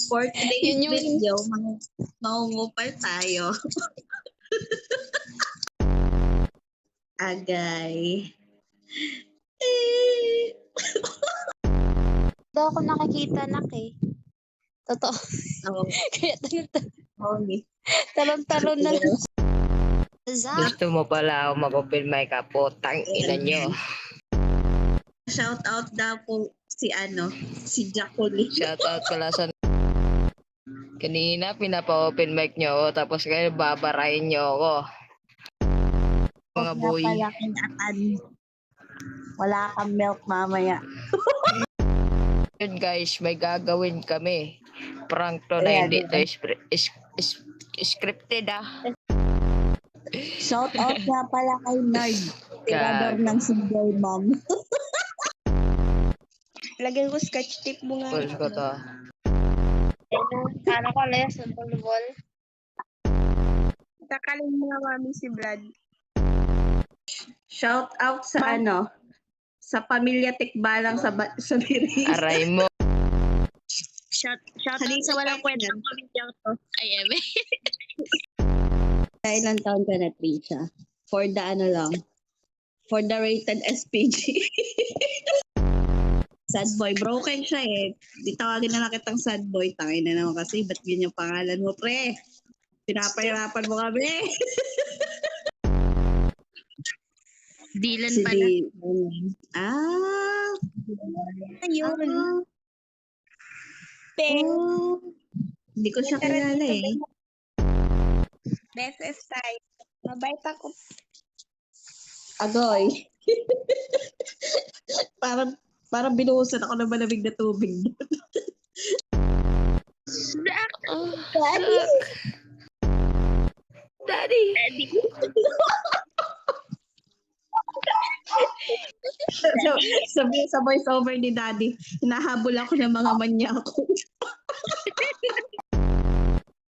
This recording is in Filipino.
For today's Yun yung video, mangungupal tayo. Agay. daw ako nakikita nak eh. Totoo. Oo. Kaya Okay. talon na lang. Zach, Gusto mo pala ako mag-open mic ka po, tang-ina nyo. Shout out daw po si Jacqueline. Shoutout pala sa... Kanina pinapa-open mic nyo ako, tapos kayo babarahin nyo ako. Mga boy. Pala kinatan. Wala kang milk mamaya. Yun guys, may gagawin kami. Prank to na Ayan, hindi to ayan. scripted ah. Shout out nga pala kay Nard. Tirador ng single mom. lagyan ko sketch tape mo nga. Pulse ko to. Ano ko les ng volleyball? Takalin mo nga mami si Brad. Shout out sa sa pamilya Tikbalang sa Biris. Aray mo. Shout out sa walang kwentang pamilyang to. Ay, eme. Ilang taon ka na, Trisha? For the for the rated SPG. Sad boy. Broken siya eh. Di tawagin na lang kitang sad boy. Tangin na naman kasi. Ba't yun yung pangalan mo, pre? Pinapahirapan mo kami. Dylan pala. Ayun. Hindi ko siya kilala eh. BFF tayo. Mabait ako. Agoy. parang binuhusan ako ng malamig na tubig. Daddy! Daddy! Sabi sa voice over ni Daddy, hinahabol ako ng mga manyako.